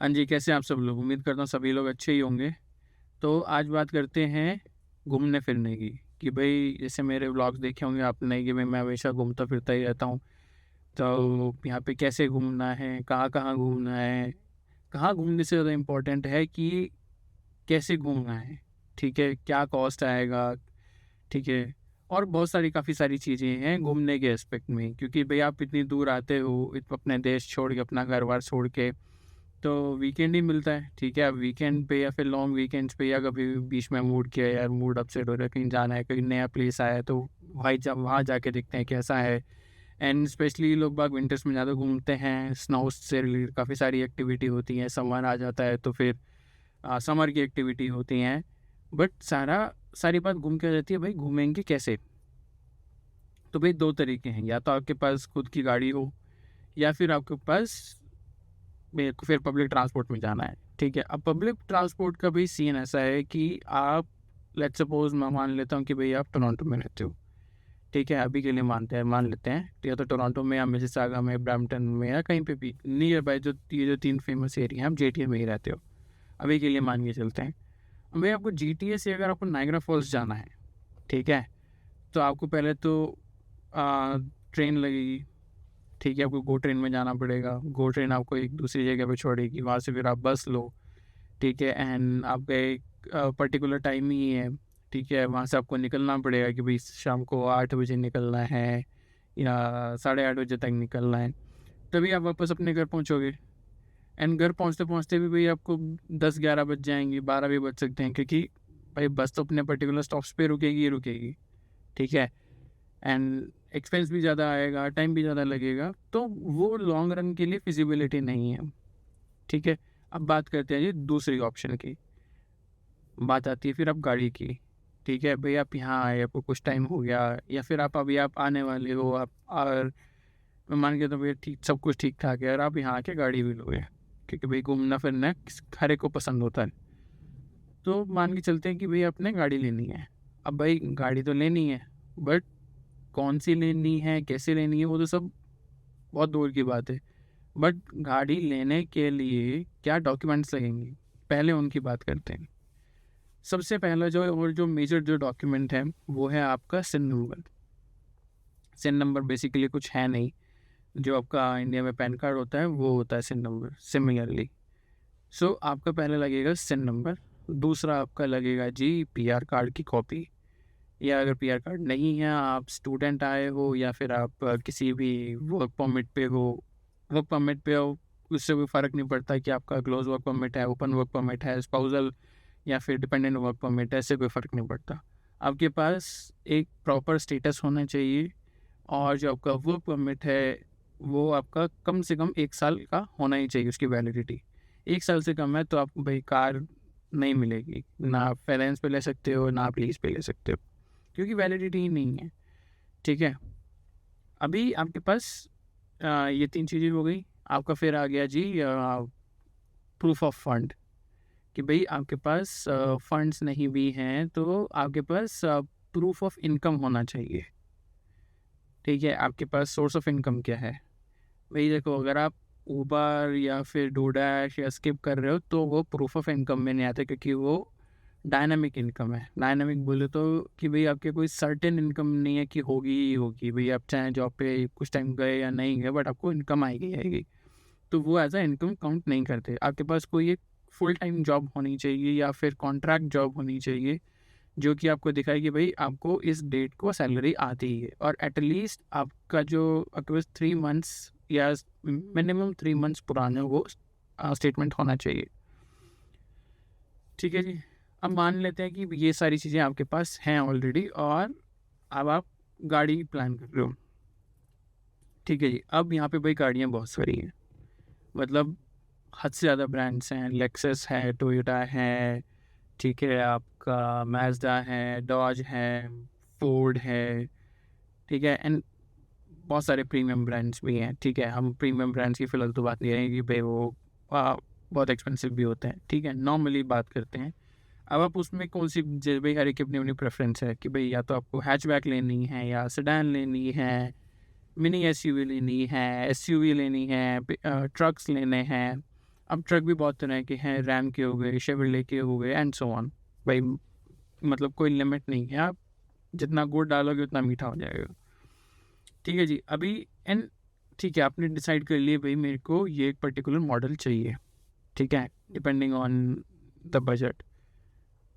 हाँ जी, कैसे हैं आप सब लोग? उम्मीद करता हूँ सभी लोग अच्छे ही होंगे। तो आज बात करते हैं घूमने-फिरने की, कि भई जैसे मेरे व्लॉग्स देखे होंगे आपने कि भई मैं हमेशा घूमता-फिरता ही रहता हूँ। तो यहाँ पे कैसे घूमना है, कहाँ-कहाँ घूमना है, कहाँ घूमने से ज़्यादा इम्पोर्टेंट है कि कैसे घूमना है, ठीक है? क्या कॉस्ट आएगा, ठीक है? और बहुत सारी काफ़ी सारी चीज़ें हैं घूमने के एस्पेक्ट में, क्योंकि भई आप इतनी दूर आते हो, अपने देश छोड़ के, अपना घर-बार छोड़ के, तो वीकेंड ही मिलता है, ठीक है? अब वीकेंड पे या फिर लॉन्ग वीकेंड्स पे या कभी बीच में मूड किया यार, मूड अपसेट हो रहा है, कहीं जाना है, कहीं नया प्लेस आया है, तो वहाँ जाके देखते हैं कैसा है। एंड स्पेशली लोग बाग विंटर्स में ज़्यादा घूमते हैं, स्नो से रिलेटेड काफ़ी सारी एक्टिविटी होती हैं, समर आ जाता है तो फिर समर की एक्टिविटी होती हैं। बट सारी बात घूम के आ जाती है, भाई घूमेंगे कैसे? तो भाई 2 तरीके हैं, या तो आपके पास खुद की गाड़ी हो या फिर आपके पास मेरे को फिर पब्लिक ट्रांसपोर्ट में जाना है, ठीक है? अब पब्लिक ट्रांसपोर्ट का भी सीन ऐसा है कि आप लेट्स सपोज़ मैं मान लेता हूँ कि भई आप टोरंटो में रहते हो, ठीक है? अभी के लिए मान लेते हैं, या तो टोरंटो में या मिसिसागा में, ब्रैम्पटन में या कहीं पे भी नियर बाय जो ये जो 3 फेमस एरिया हैं, आप जीटीए में ही रहते हो। अभी के लिए मान के चलते हैं। अब भई आपको जीटीए से अगर आपको नायग्रा फॉल्स जाना है, ठीक है? तो आपको पहले तो अ, ट्रेन लगेगी, ठीक है? आपको गो ट्रेन में जाना पड़ेगा। गो ट्रेन आपको एक दूसरी जगह पे छोड़ेगी, वहाँ से फिर आप बस लो, ठीक है? एंड आपका एक पर्टिकुलर टाइम ही है, ठीक है? वहाँ से आपको निकलना पड़ेगा कि भई शाम को 8 बजे निकलना है या साढ़े 8 बजे तक निकलना है, तभी आप वापस अपने घर पहुँचोगे। एंड घर पहुँचते-पहुँचते भी भई आपको 10-11 बज जाएँगे, 12 भी बज सकते हैं, क्योंकि भाई बस तो अपने पर्टिकुलर स्टॉप्स पे रुकेगी ही रुकेगी, ठीक है? एंड एक्सपेंस भी ज़्यादा आएगा, टाइम भी ज़्यादा लगेगा, तो वो लॉन्ग रन के लिए फिज़िबिलिटी नहीं है, ठीक है? अब बात करते हैं जी दूसरी ऑप्शन की। बात आती है फिर अब गाड़ी की, ठीक है? भई आप यहाँ आए, आपको कुछ टाइम हो गया या फिर आप आने वाले हो, आप और मैं मान के चलता हूँ भई ठीक, सब कुछ ठीक-ठाक है और आप यहाँ आके गाड़ी भी लोगे, क्योंकि भई घूमना-फिरना हर एक को पसंद होता है। तो मान के चलते हैं कि भई आपने गाड़ी लेनी है। अब भाई गाड़ी तो लेनी है, बट कौन-सी लेनी है, कैसे लेनी है, वो तो सब बहुत दूर की बात है। बट गाड़ी लेने के लिए क्या डॉक्यूमेंट्स लगेंगे, पहले उनकी बात करते हैं। सबसे पहला जो मेजर जो डॉक्यूमेंट है, वो है आपका सिन नंबर। सिन नंबर बेसिकली कुछ है नहीं, जो आपका इंडिया में पैन कार्ड होता है, वो होता है सिन नंबर सिमिलरली। सो आपका पहले लगेगा सिन नंबर, दूसरा आपका लगेगा जी पीआर कार्ड की कॉपी, या अगर पीआर कार्ड नहीं है, आप स्टूडेंट आए हो या फिर आप किसी भी वर्क परमिट पे हो, उससे कोई फ़र्क नहीं पड़ता कि आपका क्लोज़ वर्क परमिट है, ओपन वर्क परमिट है, स्पाउसल या फिर डिपेंडेंट वर्क परमिट है, इससे कोई फ़र्क नहीं पड़ता। आपके पास एक प्रॉपर स्टेटस होना चाहिए और जो आपका वर्क परमिट है, वो आपका कम से कम 1 साल का होना ही चाहिए उसकी वैलिडिटी। 1 साल से कम है तो आपको भई कार नहीं मिलेगी, ना आप फाइनेंस पे ले सकते हो, ना आप लीज़ पे ले सकते हो, क्योंकि वैलिडिटी ही नहीं है, ठीक है? अभी आपके पास ये 3 चीज़ें हो गई। आपका फिर आ गया जी प्रूफ ऑफ फंड, कि भई आपके पास फंड्स नहीं भी हैं, तो आपके पास प्रूफ ऑफ इनकम होना चाहिए, ठीक है? आपके पास सोर्स ऑफ इनकम क्या है? भई देखो, अगर आप उबर या फिर डोडैश या स्किप कर रहे हो, तो वो प्रूफ ऑफ इनकम में नहीं आता, क्योंकि वो डायनामिक इनकम है। डायनामिक बोले तो कि भई आपके कोई सर्टेन इनकम नहीं है कि होगी ही होगी। भई आप चाहे जॉब पे कुछ टाइम गए या नहीं गए, बट आपको इनकम आएगी ही आएगी। तो वो एज़ अ इनकम काउंट नहीं करते। आपके पास कोई एक फुल टाइम जॉब होनी चाहिए या फिर कॉन्ट्रैक्ट जॉब होनी चाहिए, जो कि आपको दिखाए कि भई आपको इस डेट को सैलरी आती ही है, और एट लीस्ट आपका जो आपके पास 3 मंथ्स या मिनिमम 3 मंथ्स पुराना वो स्टेटमेंट होना चाहिए। ठीक है जी। अब मान लेते हैं कि ये सारी चीज़ें आपके पास हैं ऑलरेडी और अब आप गाड़ी प्लान कर रहे हो। ठीक है जी। अब यहाँ पे भाई गाड़ियाँ बहुत सारी हैं। मतलब हद से ज़्यादा ब्रांड्स हैं, लेक्सस है, टोयोटा है, ठीक है, आपका मैज़दा है, डॉज है, फोर्ड है, ठीक है, एंड बहुत सारे प्रीमियम ब्रांड्स भी हैं, ठीक है। हम प्रीमियम ब्रांड्स की फ़िलहाल तो बात नहीं करेंगे कि भई वो बहुत एक्सपेंसिव भी होते हैं, ठीक है। नॉर्मली बात करते हैं। अब आप उसमें कौन-सी ज भई हर एक की अपनी-अपनी प्रेफ़रेंस है कि भई या तो आपको हैचबैक लेनी है या सेडान लेनी है, मिनी एसयूवी लेनी है, एसयूवी लेनी है, ट्रक्स लेने हैं। अब ट्रक भी बहुत तरह के हैं, रैम के हो गए, शेवरले के हो गए एंड सो ऑन। भाई मतलब कोई लिमिट नहीं है, आप जितना गुड़ डालोगे उतना मीठा हो जाएगा। ठीक है जी। अभी एंड ठीक है, आपने डिसाइड कर लिए भाई मेरे को ये एक पर्टिकुलर मॉडल चाहिए, ठीक है, डिपेंडिंग ऑन द बजट।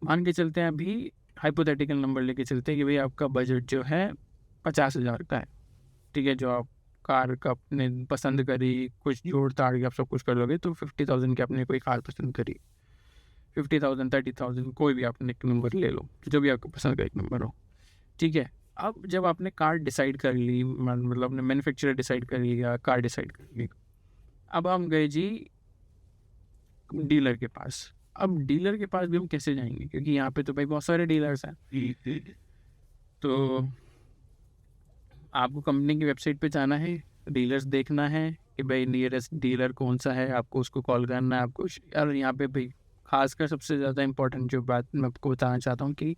मान के चलते हैं, अभी हाइपोथेटिकल नंबर लेके चलते हैं कि भाई आपका बजट जो है 50,000 का है, ठीक है। जो आप कार का अपने पसंद करी, कुछ जोड़ ताड़ के आप सब कुछ कर लोगे तो 50,000 की आपने कोई कार पसंद करी, 50,000 30,000 कोई भी आपने एक नंबर ले लो, जो भी आपको पसंद का एक नंबर हो, ठीक है। अब जब आपने कार डिसाइड कर ली, मतलब अपने मैन्युफैक्चरर डिसाइड कर लिया, कार डिसाइड कर ली, अब हम गए जी डीलर के पास। अब डीलर के पास भी हम कैसे जाएंगे, क्योंकि यहाँ पे तो भाई बहुत सारे डीलर्स हैं। तो आपको कंपनी की वेबसाइट पे जाना है, डीलर्स देखना है कि भाई नियरेस्ट डीलर कौन सा है, आपको उसको कॉल करना है। आपको और यहाँ पे भाई खासकर सबसे ज़्यादा इम्पोर्टेंट जो बात मैं आपको बताना चाहता हूँ कि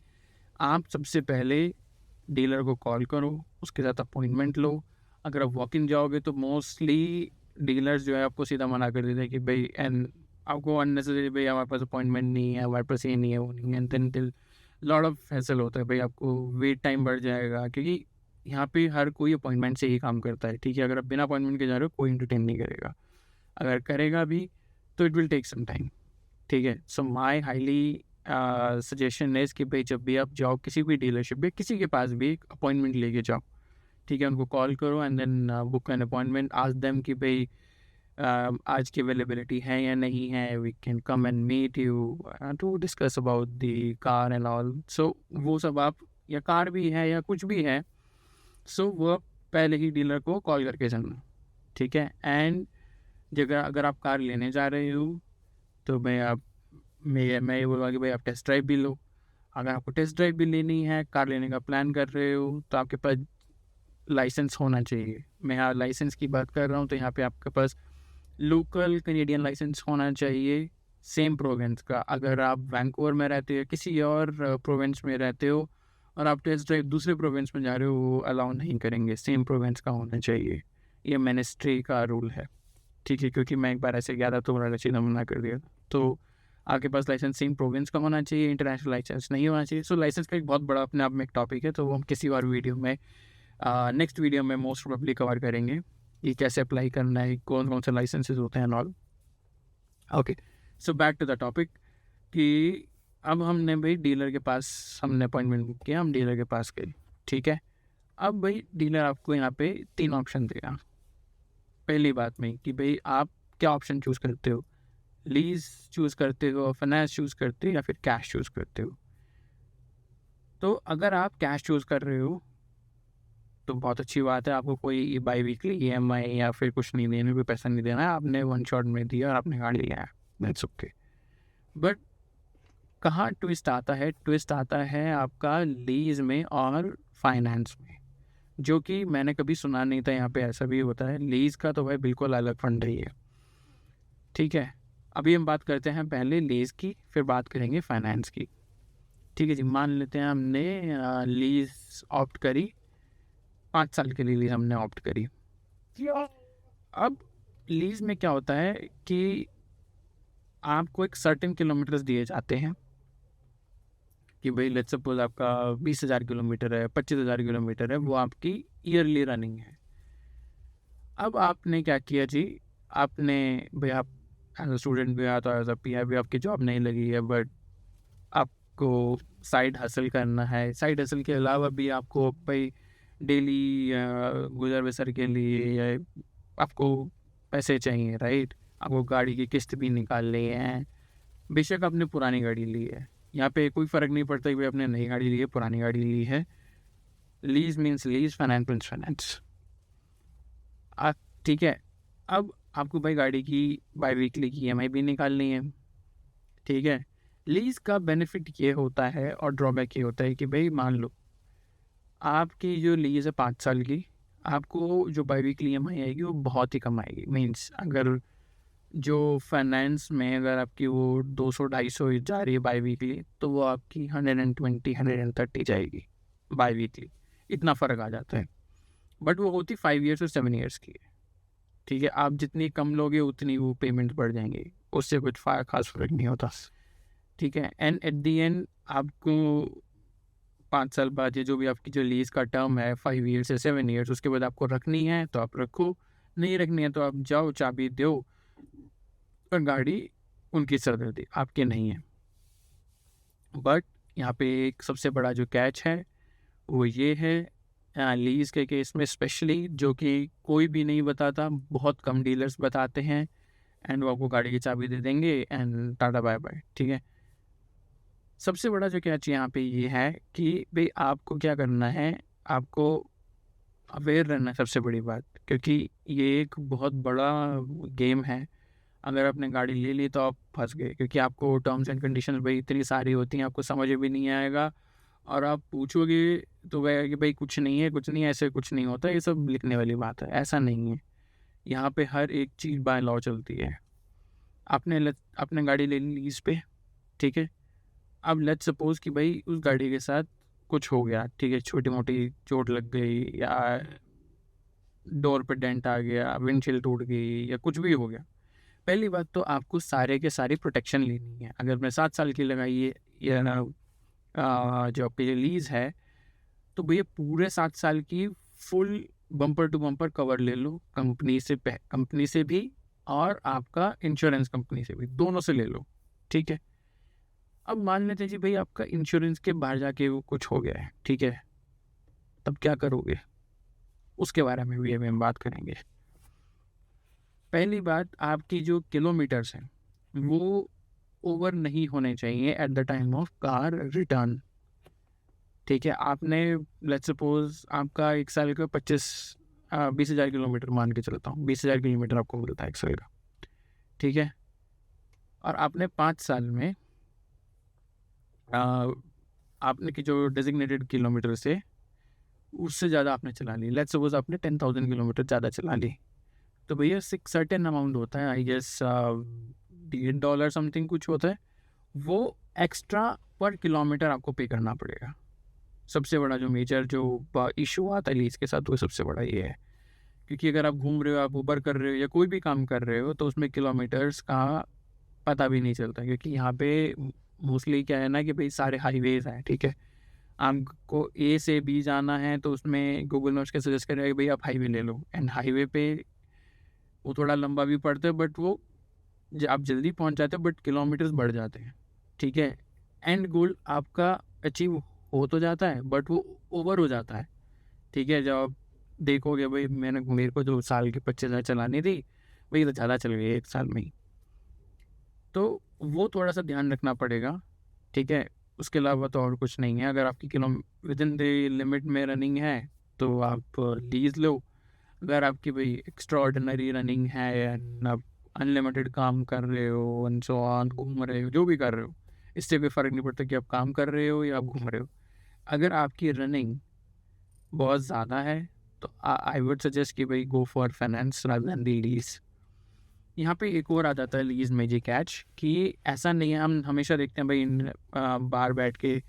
आप सबसे पहले डीलर को कॉल करो, उसके साथ अपॉइंटमेंट लो। अगर आप वॉक इन जाओगे तो मोस्टली डीलर्स जो है आपको सीधा मना कर देते हैं कि भाई एंड आपको अननेसेसरी भाई हमारे पास अपॉइंटमेंट नहीं है, हमारे पास ये नहीं है, वो नहीं है, and then lot of hassle होता है भाई, आपको वेट टाइम बढ़ जाएगा, क्योंकि यहाँ पे हर कोई अपॉइंटमेंट से ही काम करता है, ठीक है। अगर आप बिना अपॉइंटमेंट के जा रहे हो कोई इंटरटेन नहीं करेगा, अगर करेगा भी तो it will take some time, ठीक है। So my highly suggestion is कि भाई जब भी आप जाओ किसी भी डीलरशिप में, किसी के पास भी एक अपॉइंटमेंट लेके जाओ, ठीक है। उनको कॉल करो and then book an appointment, ask them कि भाई आज की अवेलेबिलिटी है या नहीं है, we can come and meet you to discuss about the car and all. So वो सब आप, या कार भी है या कुछ भी है, सो वो पहले ही डीलर को कॉल करके जाना, ठीक है। एंड जगह अगर आप कार लेने जा रहे हो तो मैं ये बोलूँगा कि भाई आप टेस्ट ड्राइव भी लो। अगर आपको टेस्ट ड्राइव भी लेनी है, कार लेने का प्लान कर रहे हो, तो आपके पास लाइसेंस होना चाहिए। मैं यहाँ लाइसेंस की बात कर रहा हूँ तो यहाँ पे आपके पास लोकल कैनेडियन लाइसेंस होना चाहिए सेम प्रोविंस का। अगर आप वैंकूवर में रहते हो, किसी और प्रोविंस में रहते हो और आप टेस्ट ड्राइव दूसरे प्रोविंस में जा रहे हो, वो अलाउ नहीं करेंगे, सेम प्रोविंस का होना चाहिए, ये मिनिस्ट्री का रूल है, ठीक है। क्योंकि मैं एक बार ऐसे गया था तो मेरा चीज़ मना कर दिया था। तो आपके पास लाइसेंस सेम प्रोविंस का होना चाहिए, इंटरनेशनल लाइसेंस नहीं होना चाहिए। सो लाइसेंस का एक बहुत बड़ा अपने आप में एक टॉपिक है, तो वो हम किसी और वीडियो में, नेक्स्ट वीडियो में मोस्ट प्रोबेबली कवर करेंगे कि कैसे अप्लाई करना है, कौन कौन से लाइसेंसेज होते हैं all. Okay, so back to the topic कि अब हमने भाई डीलर के पास हमने अपॉइंटमेंट बुक किया, हम डीलर के पास गए, ठीक है। अब भाई डीलर आपको यहाँ पे 3 ऑप्शन देगा। पहली बात में कि भाई आप क्या ऑप्शन चूज़ करते हो, लीज चूज़ करते हो, फाइनेंस चूज़ करते हो, या फिर कैश चूज़ करते हो। तो अगर आप कैश चूज़ कर रहे हो तो बहुत अच्छी बात है, आपको कोई बाई वीकली EMI या फिर कुछ नहीं देना, कोई पैसा नहीं देना है, आपने वन शॉट में दिया और आपने गाड़ी लिया है, दैट्स ओके। बट कहाँ ट्विस्ट आता है, ट्विस्ट आता है आपका लीज में और फाइनेंस में, जो कि मैंने कभी सुना नहीं था। यहाँ पे ऐसा भी होता है, लीज का तो भाई बिल्कुल अलग फंड ही है, ठीक है। अभी हम बात करते हैं पहले लीज की, फिर बात करेंगे फाइनेंस की, ठीक है जी। मान लेते हैं हमने लीज ऑप्ट करी, 5 साल के लिए हमने ऑप्ट करी। अब लीज में क्या होता है कि आपको एक सर्टेन किलोमीटर्स दिए जाते हैं कि भाई लेट्स सपोज आपका 20,000 किलोमीटर है, 25,000 किलोमीटर है, वो आपकी ईयरली रनिंग है। अब आपने क्या किया जी, आपने भाई आप एज अ स्टूडेंट भी आया तो एज अ PR भी आपकी जॉब नहीं लगी है, बट आपको साइड हसल करना है। साइड हसल के अलावा भी आपको भाई डेली गुजर बसर के लिए आपको पैसे चाहिए, राइट। आपको गाड़ी की किस्त भी निकालनी है, बेशक आपने पुरानी गाड़ी ली है, यहाँ पे कोई फ़र्क नहीं पड़ता कि भाई आपने नई गाड़ी ली है पुरानी गाड़ी ली है। Lease means lease, finance means finance, ठीक है। अब आपको भाई गाड़ी की बाई वीकली की EMI भी निकालनी है, ठीक है। लीज का बेनिफिट ये होता है और ड्रॉबैक ये होता है कि भाई मान लो आपकी जो लीज है 5 साल की, आपको जो बाई वीकली EMI आएगी वो बहुत ही कम आएगी। मीन्स अगर जो फाइनेंस में अगर आपकी वो 200-250 जा रही है बाई वीकली, तो वो आपकी 120-130 जाएगी बाई वीकली, इतना फ़र्क आ जाता है। बट वो होती 5 ईयर्स और 7 ईयर्स की है, ठीक है। आप जितनी कम लोगे उतनी वो पेमेंट बढ़ जाएंगे, उससे कुछ खास फर्क नहीं होता, ठीक है। एंड एट दी एंड आपको 5 साल बाद ये जो भी आपकी जो लीज़ का टर्म है 5 ईयर्स या 7 ईयर्स, उसके बाद आपको रखनी है तो आप रखो, नहीं रखनी है तो आप जाओ, चाबी दो, और गाड़ी उनकी सरदर्दी, आपकी नहीं है। बट यहाँ पे एक सबसे बड़ा जो कैच है वो ये है लीज़ के केस में स्पेशली, जो कि कोई भी नहीं बताता, बहुत कम डीलर्स बताते हैं, एंड वो आपको गाड़ी की चाबी दे देंगे एंड टाटा बाय बाय, ठीक है। सबसे बड़ा जो कैच यहाँ पे ये है कि भाई आपको क्या करना है, आपको अवेयर रहना है, सबसे बड़ी बात, क्योंकि ये एक बहुत बड़ा गेम है। अगर आपने गाड़ी ले ली तो आप फंस गए, क्योंकि आपको टर्म्स एंड कंडीशंस भाई इतनी सारी होती हैं, आपको समझ भी नहीं आएगा, और आप पूछोगे तो वह कि भाई कुछ नहीं है, कुछ नहीं है, ऐसे कुछ नहीं होता, ये सब लिखने वाली बात है, ऐसा नहीं है। यहाँ पे हर एक चीज़ बाय लॉ चलती है। आपने गाड़ी ले ली लीज पे, ठीक है। अब लेट्स सपोज कि भाई उस गाड़ी के साथ कुछ हो गया, ठीक है, छोटी मोटी चोट लग गई, या डोर पे डेंट आ गया, विंडशील्ड टूट गई, या कुछ भी हो गया। पहली बात तो आपको सारे के सारी प्रोटेक्शन लेनी है। अगर मैं 7 साल की लगाई है या जो आपकी लीज़ है, तो भैया पूरे 7 साल की full bumper to bumper cover ले लो, कंपनी से भी और आपका इंश्योरेंस कंपनी से भी, दोनों से ले लो, ठीक है। अब मान लेते हैं जी भाई आपका इंश्योरेंस के बाहर जाके वो कुछ हो गया है, ठीक है, तब क्या करोगे, उसके बारे में भी अभी हम बात करेंगे। पहली बात, आपकी जो किलोमीटर्स हैं वो ओवर नहीं होने चाहिए at the time of car return, ठीक है। आपने लेट्स सपोज आपका 1 साल का 20,000 किलोमीटर, मान के चलता हूँ 20,000 किलोमीटर आपको मिलता है 1 साल का, ठीक है। और आपने 5 साल में आपने की जो डेजिग्नेटेड किलोमीटर से उससे ज़्यादा आपने चला ली, लेट्स सपोज आपने 10,000 किलोमीटर ज़्यादा चला ली, तो भैया सर्टेन अमाउंट होता है, आई गेस $1 समथिंग कुछ होता है, वो एक्स्ट्रा पर किलोमीटर आपको पे करना पड़ेगा। सबसे बड़ा जो मेजर जो इशू आता है लीज के साथ, वो सबसे बड़ा ये है, क्योंकि अगर आप घूम रहे हो, आप ऊबर कर रहे हो या कोई भी काम कर रहे हो, तो उसमें किलोमीटर्स का पता भी नहीं चलता, क्योंकि यहाँ पे मोस्टली क्या है ना कि भाई सारे हाईवेज हैं, ठीक है। आपको ए से बी जाना है तो उसमें गूगल मैप्स के सजेस्ट करेगा कि भाई आप हाईवे ले लो, एंड हाईवे पे वो थोड़ा लंबा भी पड़ता है, बट वो आप जल्दी पहुँच जाते हो, बट किलोमीटर्स बढ़ जाते हैं, ठीक है। एंड गोल आपका अचीव हो तो जाता है, बट वो ओवर हो जाता है, ठीक है। जब आप देखोगे भाई मेरे को जो साल की 25,000 चलानी थी, भाई तो ज़्यादा चल गई 1 साल में ही, तो वो थोड़ा सा ध्यान रखना पड़ेगा, ठीक है। उसके अलावा तो और कुछ नहीं है। अगर आपकी kilo with in the limit में रनिंग है तो आप लीज़ लो। अगर आपकी भाई एक्स्ट्रा ऑर्डिनरी रनिंग है एंड आप अनलिमिटेड काम कर रहे हो एंड सो ऑन, घूम रहे हो, जो भी कर रहे हो, इससे कोई फ़र्क नहीं पड़ता कि आप काम कर रहे हो या आप घूम रहे हो। अगर आपकी रनिंग बहुत ज़्यादा है तो आई वुड सजेस्ट कि भाई go for finance rather than the lease. यहाँ पे एक और आ जाता है लीज़ में जी कैच, कि ऐसा नहीं है, हम हमेशा देखते हैं भाई बाहर बैठ के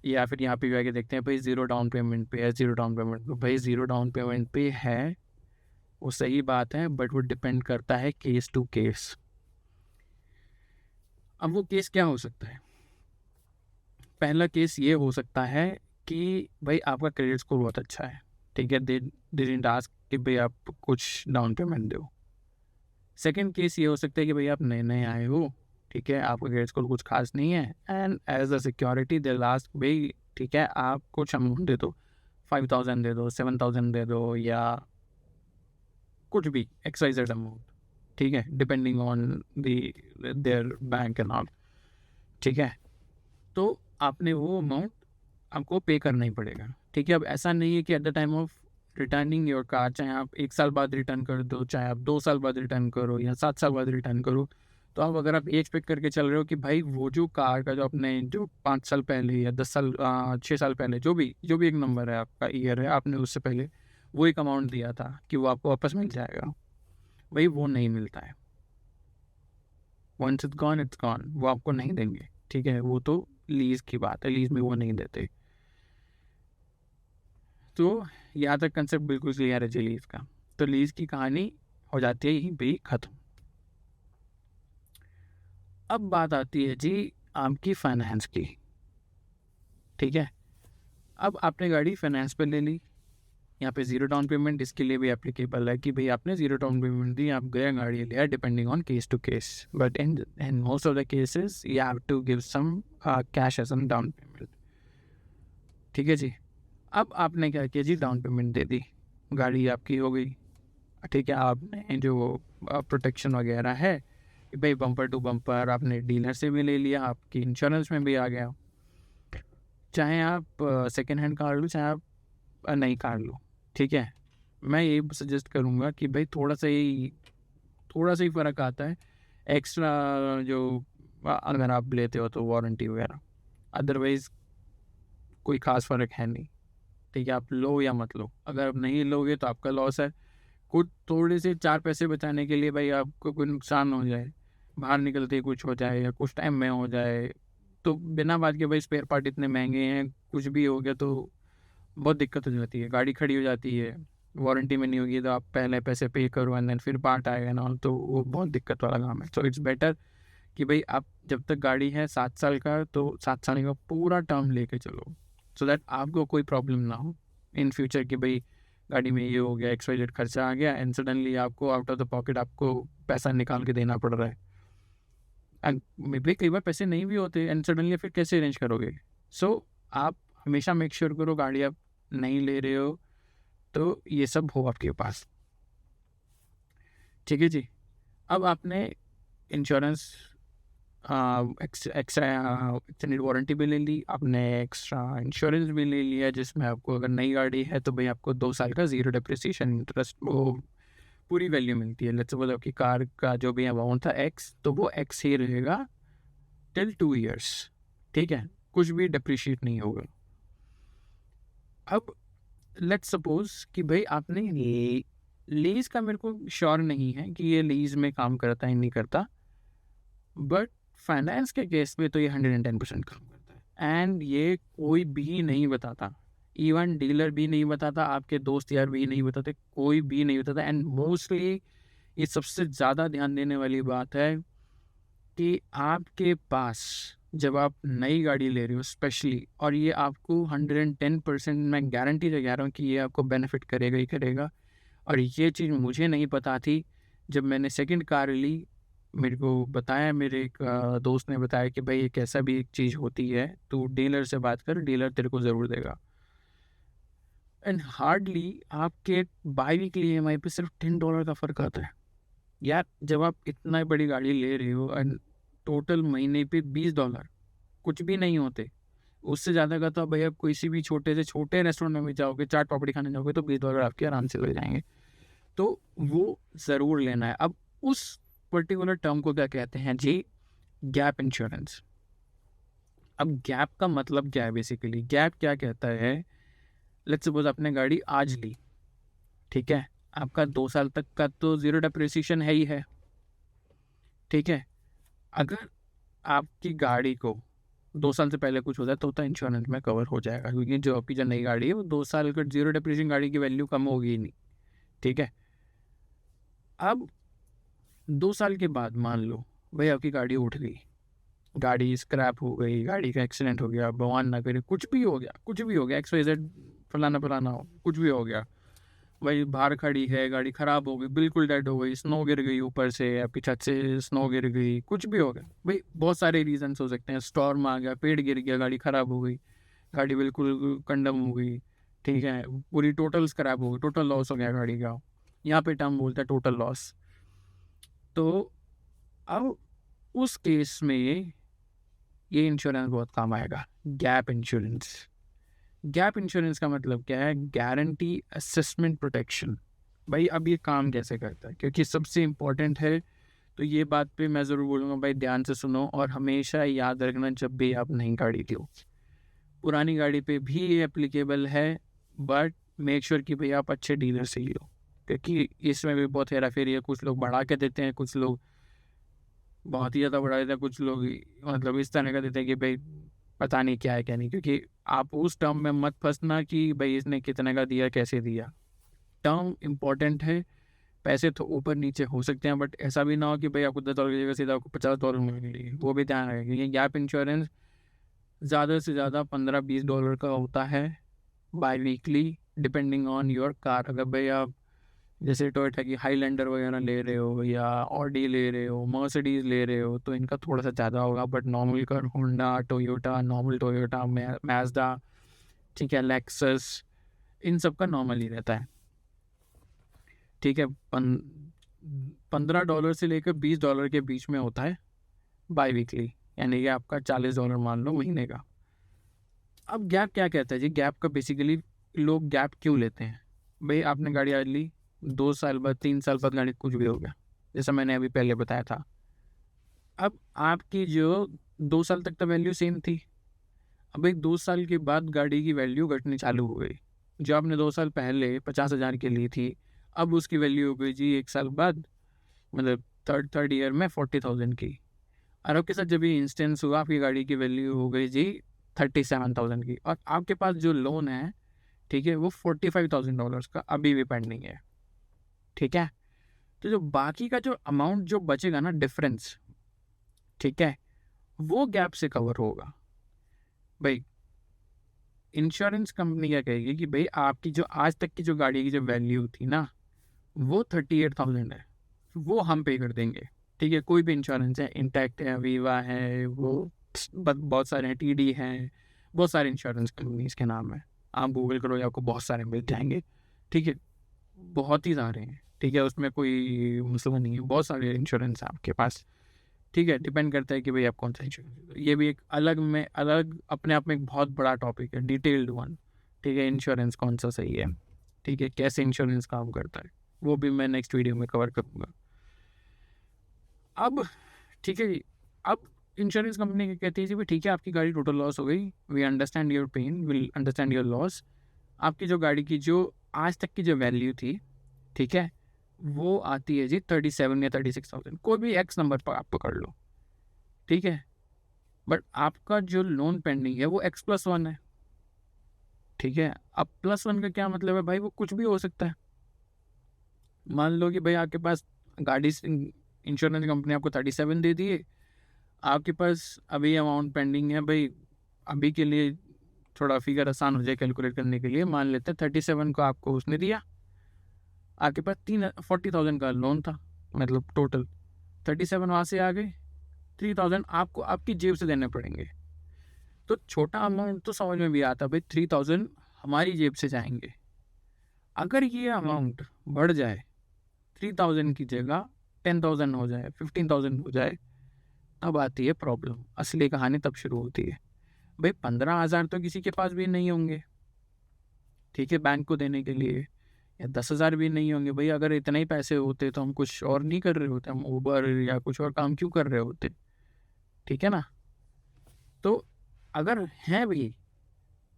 या फिर यहाँ पे भी आके देखते हैं भाई ज़ीरो डाउन पेमेंट पे है, ज़ीरो डाउन पेमेंट पे, भाई ज़ीरो डाउन पेमेंट पे है, वो सही बात है, बट वो डिपेंड करता है केस टू केस। अब वो केस क्या हो सकता है? पहला केस ये हो सकता है कि भाई आपका क्रेडिट स्कोर बहुत अच्छा है, ठीक है, दे डिडंट आस्क कि भाई आप कुछ डाउन पेमेंट दो। सेकंड केस ये हो सकता है कि भाई आप नए नए आए हो, ठीक है, आपका क्रेडिट स्कोर कुछ खास नहीं है, and as a security the last भाई ठीक है आप कुछ अमाउंट दे दो, 5,000 दे दो, 7,000 दे दो, या कुछ भी एक्साइजेड अमाउंट, ठीक है, depending on their bank and all, ठीक है। तो आपने वो अमाउंट आपको पे करना ही पड़ेगा, ठीक है। अब ऐसा नहीं है कि at the time of returning your car, चाहे आप 1 साल बाद रिटर्न कर दो, चाहे आप 2 साल बाद रिटर्न करो या 7 साल बाद रिटर्न करो, तो आप अगर आप एक्सपेक्ट करके चल रहे हो कि भाई वो जो कार का जो आपने जो 5 साल पहले या 10 साल 6 साल पहले जो भी एक नंबर है आपका ईयर है, आपने उससे पहले वो एक अमाउंट दिया था कि वो आपको वापस मिल जाएगा, भाई वो नहीं मिलता है। वंस इट्स गॉन, वो आपको नहीं देंगे, ठीक है। वो तो लीज की बात है, लीज में वो नहीं देते। तो यहाँ तक कंसेप्ट बिल्कुल क्लियर है जी लीज का। तो लीज की कहानी हो जाती है यहीं पे ही ख़त्म। अब बात आती है जी आपकी फाइनेंस की, ठीक है। अब आपने गाड़ी फाइनेंस पे ले ली, यहाँ पे ज़ीरो डाउन पेमेंट इसके लिए भी एप्लीकेबल है कि भाई आपने ज़ीरो डाउन पेमेंट दी, आप गए गाड़ी लिया, depending on case to case, but in most of the cases you have to give some cash as an down payment, ठीक है जी। अब आपने क्या किया जी, डाउन पेमेंट दे दी, गाड़ी आपकी हो गई, ठीक है। आपने जो प्रोटेक्शन वगैरह है कि भाई बम्पर टू बम्पर आपने डीलर से भी ले लिया, आपकी इंश्योरेंस में भी आ गया, चाहे आप सेकेंड हैंड कार लो, चाहे आप नई कार लो, ठीक है। मैं ये सजेस्ट करूँगा कि भाई थोड़ा सा ही फ़र्क आता है एक्स्ट्रा जो अगर आप लेते हो तो वारंटी वगैरह, अदरवाइज़ कोई ख़ास फ़र्क है नहीं, ठीक है। आप लो या मत लो, अगर आप नहीं लोगे तो आपका लॉस है। कुछ थोड़े से 4 पैसे बचाने के लिए भाई आपको कोई नुकसान हो जाए, बाहर निकलते ही कुछ हो जाए या कुछ टाइम में हो जाए, तो बिना बात के भाई स्पेयर पार्ट इतने महंगे हैं, कुछ भी हो गया तो बहुत दिक्कत हो जाती है, गाड़ी खड़ी हो जाती है, वारंटी में नहीं होगी तो आप पहले पैसे पे करो एंड देन फिर पार्ट आएगा ना, तो वो बहुत दिक्कत वाला काम है। सो इट्स बेटर कि भाई आप जब तक गाड़ी है 7 साल का, तो 7 साल का पूरा टर्म लेके चलो, सो दैट आपको कोई प्रॉब्लम ना हो इन फ्यूचर कि भाई गाड़ी में ये हो गया, XYZ खर्चा आ गया एंड सडनली आपको आउट ऑफ द पॉकेट आपको पैसा निकाल के देना पड़ रहा है, एंड मे बी कई बार पैसे नहीं भी होते एंड सडनली फिर कैसे अरेंज करोगे। सो आप हमेशा मेक श्योर करो गाड़ी आप नहीं ले रहे हो तो ये सब हो आपके पास, ठीक है जी। अब आपने इंश्योरेंस एक्सटेंडेड वारंटी भी ले ली, आपने एक्स्ट्रा इंश्योरेंस भी ले लिया, जिसमें आपको अगर नई गाड़ी है तो भाई आपको 2 साल का ज़ीरो डेप्रिसिएशन इंटरेस्ट वो पूरी वैल्यू मिलती है। लेट्स सपोज आपकी कार का जो भी अमाउंट था X, तो वो X ही रहेगा टिल 2 ईयर्स, ठीक है, कुछ भी डेप्रिशिएट नहीं होगा। अब लेट्स सपोज कि भाई आपने लीज का, मेरे को श्योर नहीं है कि ये लीज में काम करता है नहीं करता, बट फाइनेंस के केस में तो ये 110% काम करता है एंड ये कोई भी नहीं बताता, इवन डीलर भी नहीं बताता, आपके दोस्त यार भी नहीं बताते, कोई भी नहीं बताता। एंड मोस्टली ये सबसे ज़्यादा ध्यान देने वाली बात है कि आपके पास जब आप नई गाड़ी ले रहे हो स्पेशली, और ये आपको 110% मैं गारंटी से कह रहा हूँ कि ये आपको बेनिफिट करेगा ही करेगा, और ये चीज़ मुझे नहीं पता थी जब मैंने सेकंड कार ली, मेरे को बताया, मेरे एक दोस्त ने बताया कि भाई एक ऐसा भी एक चीज़ होती है, तू डीलर से बात कर, डीलर तेरे को ज़रूर देगा। एंड हार्डली आपके बाई वीकली EMI पे सिर्फ $10 का फ़र्क आता है यार। जब आप इतना बड़ी गाड़ी ले रहे हो एंड टोटल महीने पे $20 कुछ भी नहीं होते, उससे ज़्यादा का तो भाई आप किसी भी छोटे से छोटे रेस्टोरेंट में भी जाओगे, चाट पापड़ी खाने जाओगे तो $20 आपके आराम से लग जाएंगे, तो वो ज़रूर लेना है। अब उस पर्टिकुलर टर्म को क्या कहते हैं जी, गैप इंश्योरेंस। अब गैप का मतलब क्या है, बेसिकली गैप क्या कहता है, लेट्स सपोज आपने गाड़ी आज ली, ठीक है, आपका 2 साल तक का तो ज़ीरो डेप्रिसिएशन है ही है, ठीक है। अगर आपकी गाड़ी को 2 साल से पहले कुछ हो जाए तो इंश्योरेंस में कवर हो जाएगा, क्योंकि जो आपकी जो नई गाड़ी है वो 2 साल का ज़ीरो डेप्रिसिएशन गाड़ी की वैल्यू कम होगी ही नहीं, ठीक है। अब 2 साल के बाद मान लो भाई आपकी गाड़ी उठ गई, गाड़ी स्क्रैप हो गई, गाड़ी का एक्सीडेंट हो गया, भगवान ना करे कुछ भी हो गया, XYZ फलाना फलाना हो, कुछ भी हो गया, भाई बाहर खड़ी है, गाड़ी ख़राब हो गई, बिल्कुल डेड हो गई, स्नो गिर गई ऊपर से, आपकी छत से स्नो गिर गई, कुछ भी हो गया भाई, बहुत सारे रीजंस हो सकते हैं, स्टॉर्म आ गया, पेड़ गिर गया, गाड़ी ख़राब हो गई, गाड़ी बिल्कुल कंडम हो गई, ठीक है, पूरी टोटल स्क्रैप हो गई, टोटल लॉस हो गया गाड़ी का, यहाँ पे टर्म बोलता है टोटल लॉस। तो अब उस केस में ये इंश्योरेंस बहुत काम आएगा, गैप इंश्योरेंस। गैप इंश्योरेंस का मतलब क्या है, गारंटी असेसमेंट प्रोटेक्शन। भाई अब ये काम कैसे करता है, क्योंकि सबसे इम्पोर्टेंट है, तो ये बात पे मैं ज़रूर बोलूँगा भाई ध्यान से सुनो और हमेशा याद रखना जब भी आप नई गाड़ी लो, पुरानी गाड़ी पे भी ये एप्लीकेबल है, बट मेक श्योर कि भाई आप अच्छे डीलर से ही लो, क्योंकि इसमें भी बहुत हेरा फेरी है, कुछ लोग बढ़ा के देते हैं, कुछ लोग बहुत ही ज़्यादा बढ़ा देते हैं, कुछ लोग मतलब इस तरह का देते हैं कि भाई पता नहीं क्या है क्या नहीं, क्योंकि आप उस टर्म में मत फंसना कि भाई इसने कितने का दिया कैसे दिया। टर्म इम्पॉर्टेंट है, पैसे तो ऊपर नीचे हो सकते हैं, बट ऐसा भी ना हो कि भाई आपको $10 की जगह सीधा आपको $50 मिलेगी, वो भी ध्यान रखें। ये गैप इंश्योरेंस ज़्यादा से ज़्यादा $15-20 का होता है by weekly, depending on your car. अगर भाई आप जैसे टोयोटा की हाईलैंडर वगैरह ले रहे हो या ऑडी ले रहे हो, मर्सिडीज़ ले रहे हो, तो इनका थोड़ा सा ज़्यादा होगा। But normal car Honda, Toyota, normal Toyota, Mazda, ठीक है, लेक्सस, इन सब का नॉर्मल ही रहता है, ठीक है। $15 से लेकर $20 के बीच में होता है बाई वीकली, यानी कि आपका $40 मान लो महीने का। अब गैप क्या कहता है जी? गैप का बेसिकली लोग गैप क्यों लेते हैं? भाई आपने गाड़ी आज ली, 2 साल बाद, 3 साल बाद गाड़ी कुछ भी हो गया, जैसा मैंने अभी पहले बताया था। अब आपकी जो 2 साल तक तो वैल्यू सेम थी, अब भाई 2 साल के बाद गाड़ी की वैल्यू घटनी चालू हो गई। जो आपने 2 साल पहले 50,000 की ली थी, अब उसकी वैल्यू हो गई जी 1 साल बाद, मतलब थर्ड ईयर में 40,000 की। और आपके साथ जब ये इंस्टेंस हुआ, आपकी गाड़ी की वैल्यू हो गई जी 37,000 की, और आपके पास जो लोन है, ठीक है, वो $45,000 का अभी भी पेंडिंग है, ठीक है। तो जो बाकी का जो अमाउंट जो बचेगा ना, डिफरेंस, ठीक है, वो गैप से कवर होगा। भाई इंश्योरेंस कंपनी क्या कहेगी कि भाई आपकी जो आज तक की जो गाड़ी की जो वैल्यू थी ना, वो 38,000 है, वो हम पे कर देंगे, ठीक है। कोई भी इंश्योरेंस है, इंटैक्ट है, वीवा है, वो बहुत सारे हैं, टीडी हैं, बहुत सारे इंश्योरेंस कंपनीज के नाम है, आप गूगल करो आपको बहुत सारे मिल जाएंगे, ठीक है, बहुत ही सारे हैं, ठीक है, उसमें कोई मसला नहीं है, बहुत सारे इंश्योरेंस है आपके पास, ठीक है। डिपेंड करता है कि भाई आप कौन सा इंश्योरेंस, ये भी एक अलग अपने आप में एक बहुत बड़ा टॉपिक है, डिटेल्ड वन, ठीक है। इंश्योरेंस कौन सा सही है, ठीक है, कैसे इंश्योरेंस काम करता है, वो भी मैं नेक्स्ट वीडियो में कवर करूँगा। अब ठीक है जी, अब इंश्योरेंस कंपनी कहती है जी भाई ठीक है, आपकी गाड़ी टोटल लॉस हो गई, we understand your pain, will understand your loss. आपकी जो गाड़ी की जो आज तक की जो वैल्यू थी, ठीक है, वो आती है जी 37 या 36,000, कोई भी एक्स नंबर पर आप पकड़ लो, ठीक है। बट आपका जो लोन पेंडिंग है वो X+1 है, ठीक है। अब +1 का क्या मतलब है भाई? वो कुछ भी हो सकता है। मान लो कि भाई आपके पास गाड़ी इंश्योरेंस कंपनी आपको 37 दे दिए, आपके पास अभी अमाउंट पेंडिंग है भाई, अभी के लिए थोड़ा फिगर आसान हो जाए कैलकुलेट करने के लिए, मान लेते हैं 37 को आपको उसने दिया, आपके पास 40,000 का लोन था, मतलब टोटल 37 वहाँ से आ गए, 3,000 आपको आपकी जेब से देने पड़ेंगे। तो छोटा अमाउंट तो समझ में भी आता भाई, 3,000 हमारी जेब से जाएंगे। अगर ये अमाउंट बढ़ जाए, 3,000 की जगह 10,000 हो जाए, 15,000 हो जाए, तब आती है प्रॉब्लम, असली कहानी तब शुरू होती है। भाई 15,000 तो किसी के पास भी नहीं होंगे, ठीक है, बैंक को देने के लिए, या 10,000 भी नहीं होंगे। भाई अगर इतने ही पैसे होते तो हम कुछ और नहीं कर रहे होते, हम ऊबर या कुछ और काम क्यों कर रहे होते, ठीक है ना। तो अगर है भाई,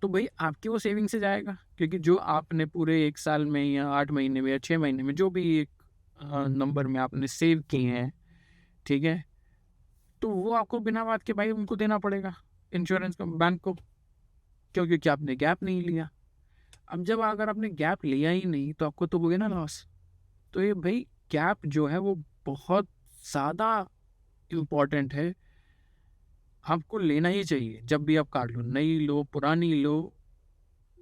तो भाई आपकी वो सेविंग से जाएगा, क्योंकि जो आपने पूरे 1 साल में या 8 महीने में या 6 महीने में जो भी एक नंबर में आपने सेव किए हैं, ठीक है, तो वो आपको बिना बात के भाई उनको देना पड़ेगा इंश्योरेंस को, बैंक को, क्योंकि आपने गैप नहीं लिया। अब जब अगर आपने गैप लिया ही नहीं तो आपको तो होगा ना लॉस। तो ये भाई गैप जो है वो बहुत ज़्यादा इम्पॉर्टेंट है, आपको लेना ही चाहिए। जब भी आप कार लो, नई लो पुरानी लो,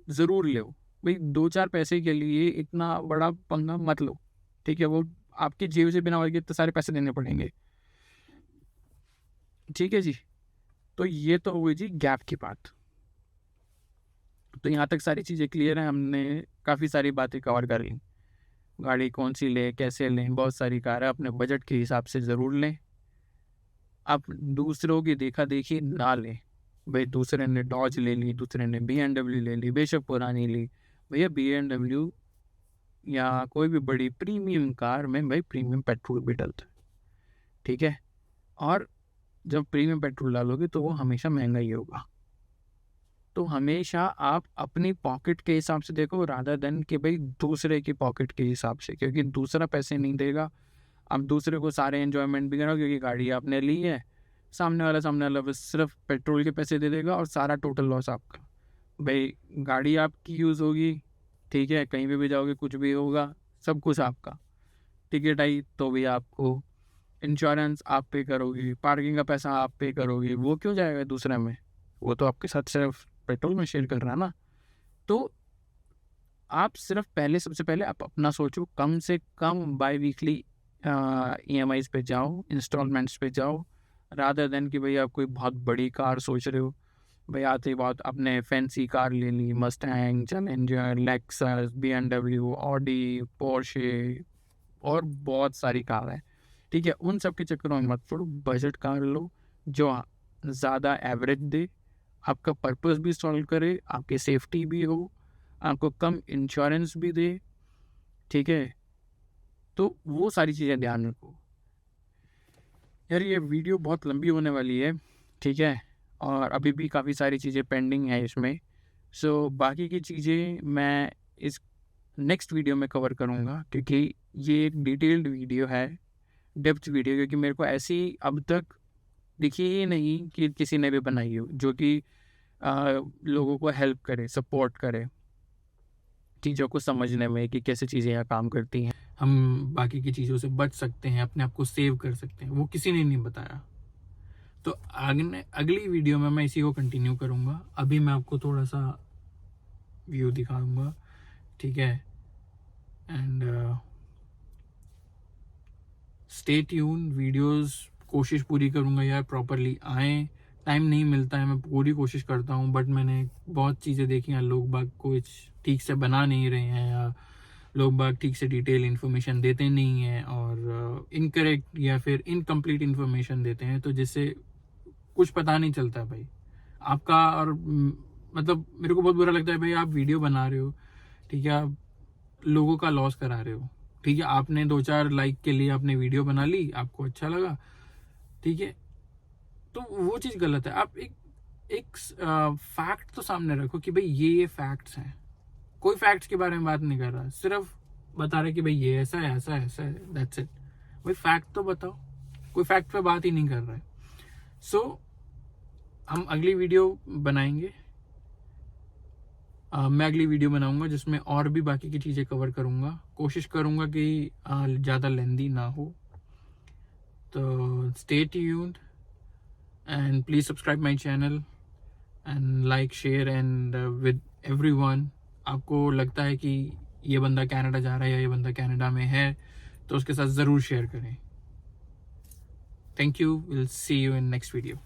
ज़रूर लो भाई। 2-4 पैसे के लिए इतना बड़ा पंगा मत लो, ठीक है। वो आपकी जेब से बिना वजह इतने सारे पैसे देने पड़ेंगे, ठीक है जी। तो ये तो हो गई जी गैप की बात। तो यहाँ तक सारी चीज़ें क्लियर हैं, हमने काफ़ी सारी बातें कवर कर ली। गाड़ी कौन सी लें, कैसे लें, बहुत सारी कार है, अपने बजट के हिसाब से ज़रूर लें। आप दूसरों की देखा देखी ना लें। भाई दूसरे ने डॉज ले ली, दूसरे ने BMW ले ली, बेशक पुरानी ली, भैया BMW या कोई भी बड़ी प्रीमियम कार में भाई प्रीमियम पेट्रोल भी डलता है, ठीक है। और जब प्रीमियम पेट्रोल डालोगे तो वो हमेशा महंगा ही होगा। तो हमेशा आप अपनी पॉकेट के हिसाब से देखो, रादर देन कि भाई दूसरे की पॉकेट के हिसाब से, क्योंकि दूसरा पैसे नहीं देगा। अब दूसरे को सारे एंजॉयमेंट भी करो, क्योंकि गाड़ी आपने ली है, सामने वाला बस सिर्फ पेट्रोल के पैसे दे देगा और सारा टोटल लॉस आपका। भाई गाड़ी आपकी यूज़ होगी, ठीक है, कहीं पे भी जाओगे कुछ भी होगा, सब कुछ आपका, टिकट आई तो भी आपको, इंश्योरेंस आप पे करोगे, पार्किंग का पैसा आप पे करोगे, वो क्यों जाएगा दूसरे में? वो तो आपके साथ सिर्फ पेट्रोल में शेयर कर रहा है ना। तो आप सिर्फ पहले, सबसे पहले आप अपना सोचो, कम से कम बाई वीकली EMIs पे जाओ, इंस्टॉलमेंट्स पे जाओ, रादर देन कि भाई आप कोई बहुत बड़ी कार सोच रहे हो। भाई आते ही बहुत आपने फैंसी कार ले ली, Mustang, Challenger, Lexus, BMW, Audi, Porsche और बहुत सारी कार है, ठीक है। उन सब के चक्करों में मत पड़ो, बजट कार लो जो ज़्यादा एवरेज दे, आपका पर्पस भी सॉल्व करे, आपकी सेफ्टी भी हो, आपको कम इंश्योरेंस भी दे, ठीक है। तो वो सारी चीज़ें ध्यान रखो। यार ये वीडियो बहुत लंबी होने वाली है, ठीक है, और अभी भी काफ़ी सारी चीज़ें पेंडिंग है इसमें। सो बाकी की चीज़ें मैं इस नेक्स्ट वीडियो में कवर करूँगा, क्योंकि ये एक डिटेल्ड वीडियो है, डेप्थ वीडियो, क्योंकि मेरे को ऐसी अब तक दिखी ही नहीं कि किसी ने भी बनाई हो जो कि लोगों को हेल्प करे, सपोर्ट करे चीज़ों को समझने में कि कैसे चीज़ें यहाँ काम करती हैं, हम बाकी की चीज़ों से बच सकते हैं, अपने आप को सेव कर सकते हैं, वो किसी ने नहीं बताया। तो अगली वीडियो में मैं इसी को कंटिन्यू करूँगा। अभी मैं आपको थोड़ा सा व्यू दिखाऊंगा, ठीक है। एंड स्टे ट्यून, वीडियोस कोशिश पूरी करूँगा यार प्रॉपरली आए। टाइम नहीं मिलता है, मैं पूरी कोशिश करता हूँ, बट मैंने बहुत चीज़ें देखी हैं, लोग बाग कुछ ठीक से बना नहीं रहे हैं, या लोग बाग ठीक से डिटेल इन्फॉर्मेशन देते नहीं हैं, और इनकरेक्ट या फिर इनकम्प्लीट इन्फॉर्मेशन देते हैं, तो जिससे कुछ पता नहीं चलता है भाई आपका। और मतलब मेरे को बहुत बुरा लगता है भाई, आप वीडियो बना रहे हो, ठीक है, आप लोगों का लॉस करा रहे हो, ठीक है। आपने 2-4 लाइक के लिए आपने वीडियो बना ली, आपको अच्छा लगा, ठीक है, तो वो चीज़ गलत है। आप एक फैक्ट तो सामने रखो कि भाई ये फैक्ट्स हैं। कोई फैक्ट्स के बारे में बात नहीं कर रहा, सिर्फ बता रहे कि भाई ये ऐसा है, ऐसा है, ऐसा है, दैट्स इट। भाई फैक्ट तो बताओ, कोई फैक्ट पे बात ही नहीं कर रहा है। सो हम अगली वीडियो बनाएंगे, मैं अगली वीडियो बनाऊंगा जिसमें और भी बाकी की चीज़ें कवर करूंगा, कोशिश करूंगा कि ज़्यादा लेंदी ना हो। तो stay tuned and please subscribe my channel and like, share and with everyone. आपको लगता है कि ये बंदा कनाडा जा रहा है या ये बंदा कनाडा में है, तो उसके साथ ज़रूर शेयर करें। Thank you, will see you in next video.